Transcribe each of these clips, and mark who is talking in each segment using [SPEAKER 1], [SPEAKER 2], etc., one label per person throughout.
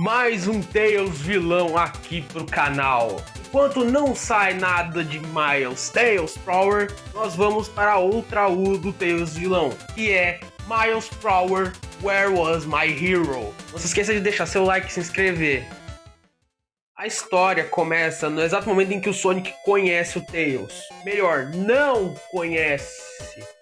[SPEAKER 1] mais um Tails vilão aqui pro canal. Enquanto não sai nada de Miles Tails Prower, nós vamos para a outra U do Tails vilão, que é Miles Prower, Where Was My Hero? Não se esqueça de deixar seu like e se inscrever. A história começa no exato momento em que o Sonic conhece o Tails. Melhor, não conhece.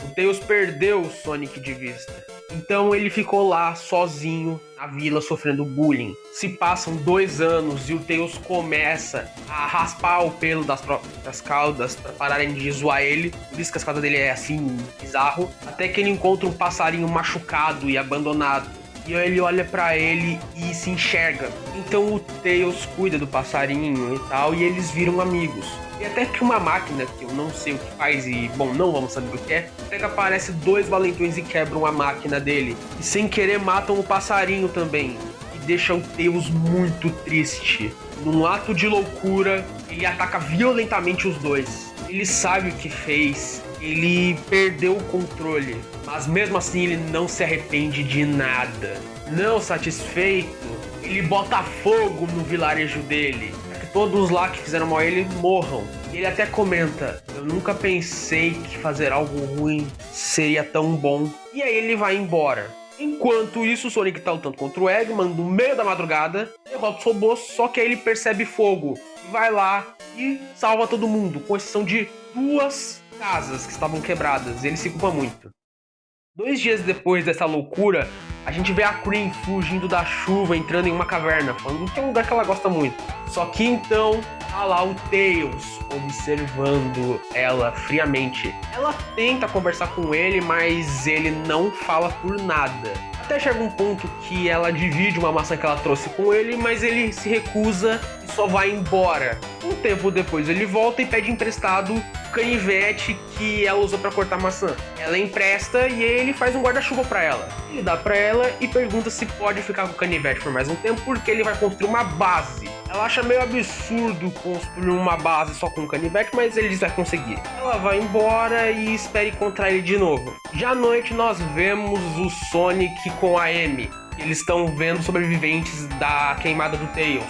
[SPEAKER 1] O Tails perdeu o Sonic de vista. Então ele ficou lá sozinho na vila sofrendo bullying. Se passam 2 anos e o Tails começa a raspar o pelo das próprias caudas para pararem de zoar ele. Por isso que as caudas dele é assim, bizarro. Até que ele encontra um passarinho machucado e abandonado. E ele olha pra ele e se enxerga. Então o Tails cuida do passarinho e tal, e eles viram amigos. E até que uma máquina, que eu não sei o que faz e, bom, não vamos saber o que é, até que aparece 2 valentões e quebram a máquina dele. E sem querer matam o passarinho também. E deixa o Tails muito triste. Num ato de loucura, ele ataca violentamente os 2. Ele sabe o que fez, ele perdeu o controle, mas mesmo assim ele não se arrepende de nada. Não satisfeito, ele bota fogo no vilarejo dele, para que todos lá que fizeram mal a ele morram. Ele até comenta: eu nunca pensei que fazer algo ruim seria tão bom. E aí ele vai embora. Enquanto isso, o Sonic tá lutando contra o Eggman no meio da madrugada, derrota os robôs, só que aí ele percebe fogo. Vai lá e salva todo mundo, com exceção de 2 casas que estavam quebradas. Ele se culpa muito. 2 dias depois dessa loucura, a gente vê a Cream fugindo da chuva, entrando em uma caverna, falando que é um lugar que ela gosta muito. Só que então, tá lá o Tails, observando ela friamente. Ela tenta conversar com ele, mas ele não fala por nada. Até chega um ponto que ela divide uma maçã que ela trouxe com ele, mas ele se recusa e só vai embora. Um tempo depois ele volta e pede emprestado o canivete que ela usou para cortar maçã. Ela empresta e ele faz um guarda-chuva para ela. Ele dá para ela e pergunta se pode ficar com o canivete por mais um tempo, porque ele vai construir uma base. Ela acha meio absurdo construir uma base só com um canivete, mas ele diz que vai conseguir. Ela vai embora e espera encontrar ele de novo. Já à noite nós vemos o Sonic com a Amy. Eles estão vendo sobreviventes da queimada do Tails.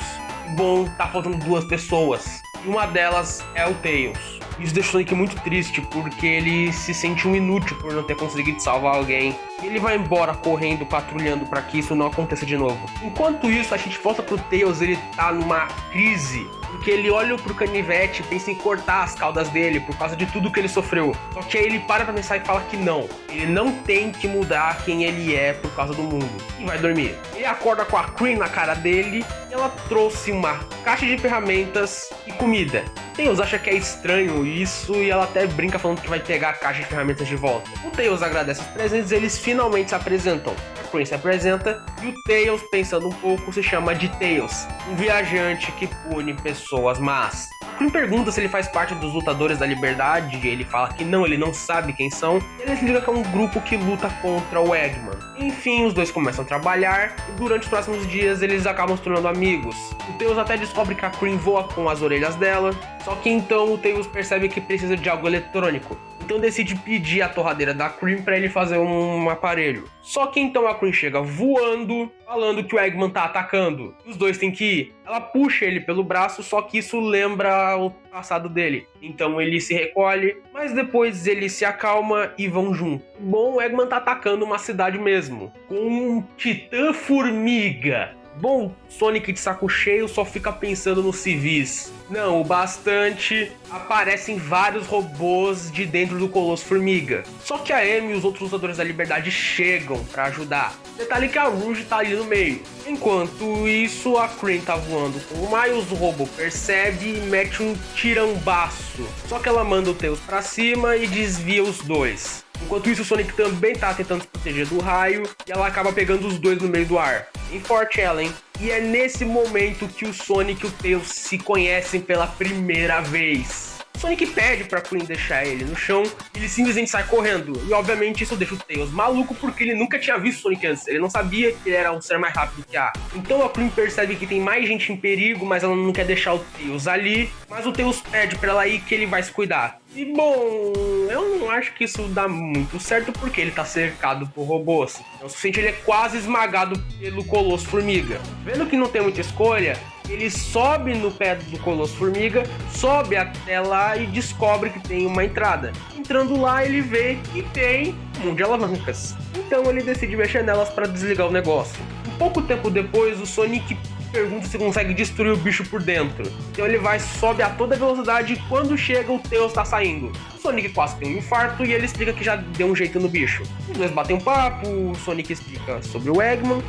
[SPEAKER 1] Bom, tá faltando 2 pessoas. E uma delas é o Tails. Isso deixa o Sonic muito triste, porque ele se sente um inútil por não ter conseguido salvar alguém. E ele vai embora correndo, patrulhando para que isso não aconteça de novo. Enquanto isso, a gente volta pro Tails, ele tá numa crise. Porque ele olha pro canivete e pensa em cortar as caudas dele por causa de tudo que ele sofreu. Só que aí ele para pra pensar e fala que não. Ele não tem que mudar quem ele é por causa do mundo. E vai dormir. Ele acorda com a Cream na cara dele e ela trouxe uma caixa de ferramentas e comida. Tails acha que é estranho isso e ela até brinca falando que vai pegar a caixa de ferramentas de volta. O Tails agradece os presentes e eles finalmente se apresentam. A Cream se apresenta e o Tails, pensando um pouco, se chama de Tails, um viajante que pune pessoas más. A Cream pergunta se ele faz parte dos Lutadores da Liberdade e ele fala que não, ele não sabe quem são. Ele explica que é um grupo que luta contra o Eggman. Enfim, os dois começam a trabalhar e durante os próximos dias eles acabam se tornando amigos. O Tails até descobre que a Cream voa com as orelhas dela, só que então o Tails percebe que precisa de algo eletrônico. Então decide pedir a torradeira da Cream pra ele fazer um aparelho. Só que então a Cream chega voando, falando que o Eggman tá atacando. Os dois têm que ir. Ela puxa ele pelo braço, só que isso lembra o passado dele. Então ele se recolhe, mas depois ele se acalma e vão junto. Bom, o Eggman tá atacando uma cidade mesmo, com um titã formiga. Bom, Sonic de saco cheio só fica pensando nos civis. Não, o bastante, aparecem vários robôs de dentro do Colosso Formiga. Só que a Amy e os outros Lutadores da Liberdade chegam pra ajudar. Detalhe que a Rouge tá ali no meio. Enquanto isso, a Cream tá voando com o Miles, o robô percebe e mete um tirambaço. Só que ela manda o Tails pra cima e desvia os 2. Enquanto isso, o Sonic também tá tentando se proteger do raio e ela acaba pegando os 2 no meio do ar. Em forte ela, hein? E é nesse momento que o Sonic e o Tails se conhecem pela primeira vez. Sonic pede pra Cream deixar ele no chão e ele simplesmente sai correndo. E obviamente isso deixa o Tails maluco porque ele nunca tinha visto o Sonic antes. Ele não sabia que ele era um ser mais rápido que a. Então a Cream percebe que tem mais gente em perigo, mas ela não quer deixar o Tails ali. Mas o Tails pede pra ela ir que ele vai se cuidar. E bom, eu não acho que isso dá muito certo porque ele tá cercado por robôs. É o suficiente, ele é quase esmagado pelo Colosso Formiga. Vendo que não tem muita escolha, ele sobe no pé do Colosso Formiga, sobe até lá e descobre que tem uma entrada. Entrando lá, ele vê que tem um monte de alavancas. Então ele decide mexer nelas para desligar o negócio. Um pouco tempo depois, o Sonic pergunta se consegue destruir o bicho por dentro. Então ele vai, sobe a toda velocidade e quando chega, o Tails tá saindo. O Sonic quase tem um infarto e ele explica que já deu um jeito no bicho. Os dois batem um papo, o Sonic explica sobre o Eggman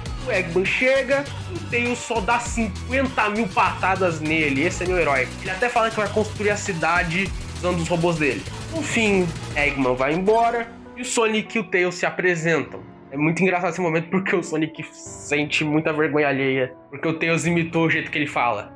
[SPEAKER 1] chega e o Tails só dá 50 mil patadas nele. Esse é meu herói. Ele até fala que vai construir a cidade usando os robôs dele. No fim, Eggman vai embora e o Sonic e o Tails se apresentam. É muito engraçado esse momento porque o Sonic sente muita vergonha alheia, porque o Tails imitou o jeito que ele fala.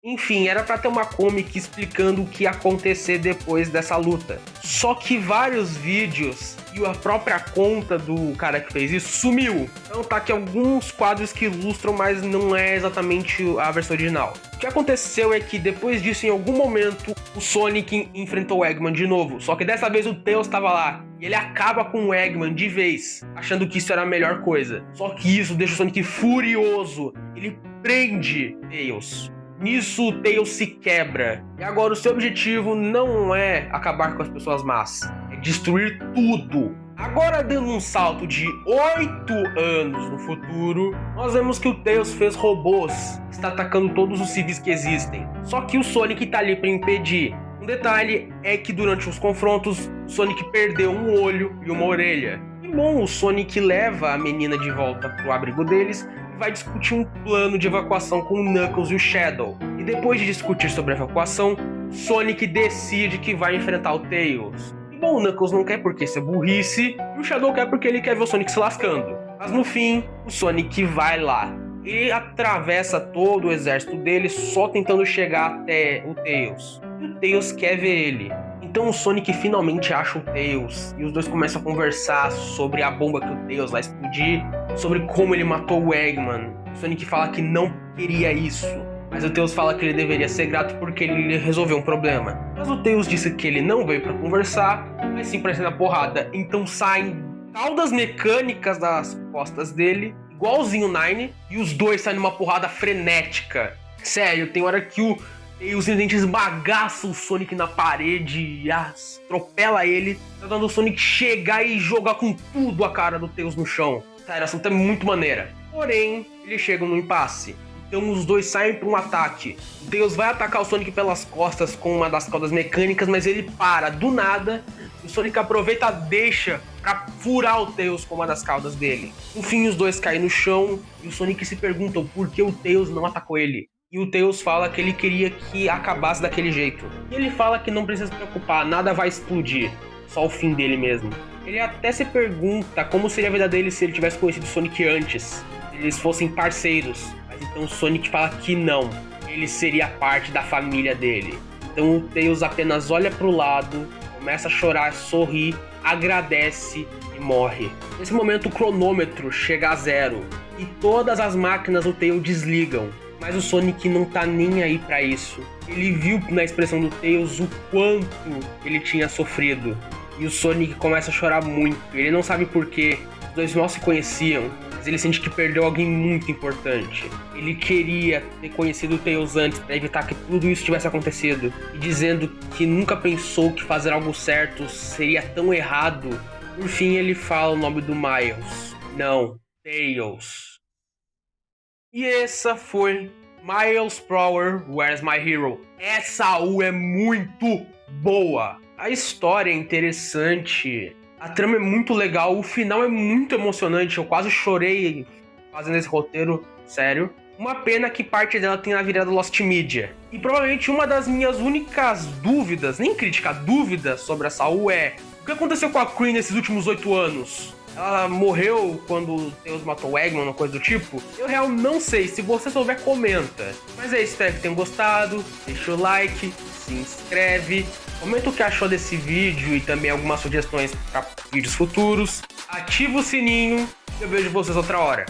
[SPEAKER 1] Enfim, era pra ter uma comic explicando o que ia acontecer depois dessa luta. Só que vários vídeos e a própria conta do cara que fez isso sumiu. Então tá aqui alguns quadros que ilustram, mas não é exatamente a versão original. O que aconteceu é que depois disso, em algum momento, o Sonic enfrentou o Eggman de novo. Só que dessa vez o Tails estava lá. E ele acaba com o Eggman de vez, achando que isso era a melhor coisa. Só que isso deixa o Sonic furioso. Ele prende Tails. Nisso, o Tails se quebra. E agora o seu objetivo não é acabar com as pessoas más. É destruir tudo. Agora, dando um salto de 8 anos no futuro, nós vemos que o Tails fez robôs. Está atacando todos os civis que existem. Só que o Sonic está ali para impedir. Um detalhe é que durante os confrontos, o Sonic perdeu um olho e uma orelha. E bom, o Sonic leva a menina de volta pro abrigo deles e vai discutir um plano de evacuação com o Knuckles e o Shadow. E depois de discutir sobre a evacuação, Sonic decide que vai enfrentar o Tails. E bom, o Knuckles não quer porque isso é burrice, e o Shadow quer porque ele quer ver o Sonic se lascando. Mas no fim, o Sonic vai lá. Ele atravessa todo o exército dele só tentando chegar até o Tails. E o Tails quer ver ele. Então o Sonic finalmente acha o Tails e os dois começam a conversar sobre a bomba que o Tails vai explodir, sobre como ele matou o Eggman. O Sonic fala que não queria isso, mas o Tails fala que ele deveria ser grato porque ele resolveu um problema. Mas o Tails disse que ele não veio pra conversar, mas sim pra ser na porrada. Então saem caudas mecânicas das costas dele, igualzinho o Nine, e os dois saem numa porrada frenética. Sério, tem hora que o Tails esbagaça o Sonic na parede e atropela ele, tentando o Sonic chegar e jogar com tudo a cara do Tails no chão. Sério, essa luta é muito maneira. Porém, eles chegam no impasse. Então os dois saem para um ataque. O Tails vai atacar o Sonic pelas costas com uma das caudas mecânicas, mas ele para do nada. O Sonic aproveita, deixa pra furar o Tails com uma das caudas dele. No fim, os dois caem no chão e o Sonic se pergunta por que o Tails não atacou ele. E o Tails fala que ele queria que acabasse daquele jeito. E ele fala que não precisa se preocupar, nada vai explodir. Só o fim dele mesmo. Ele até se pergunta como seria a vida dele se ele tivesse conhecido o Sonic antes. Se eles fossem parceiros. Mas então o Sonic fala que não. Ele seria parte da família dele. Então o Tails apenas olha pro lado, começa a chorar, sorri, agradece e morre. Nesse momento o cronômetro chega a 0. E todas as máquinas do Tails desligam. Mas o Sonic não tá nem aí pra isso. Ele viu na expressão do Tails o quanto ele tinha sofrido. E o Sonic começa a chorar muito. Ele não sabe porquê. Os dois mal se conheciam. Mas ele sente que perdeu alguém muito importante. Ele queria ter conhecido o Tails antes pra evitar que tudo isso tivesse acontecido. E dizendo que nunca pensou que fazer algo certo seria tão errado. Por fim ele fala o nome do Miles. Não, Tails. E essa foi Miles Prower, Where's My Hero? Essa U é muito boa. A história é interessante, a trama é muito legal, o final é muito emocionante. Eu quase chorei fazendo esse roteiro, sério. Uma pena que parte dela tem na virada Lost Media. E provavelmente uma das minhas únicas dúvidas, nem crítica, dúvida sobre essa U é: o que aconteceu com a Queen nesses últimos 8 anos? Ela morreu quando o Tails matou o Eggman, uma coisa do tipo? Eu real não sei, se você souber, comenta. Mas é isso, espero que tenham gostado, deixa o like, se inscreve, comenta o que achou desse vídeo e também algumas sugestões para vídeos futuros, ativa o sininho e eu vejo vocês outra hora.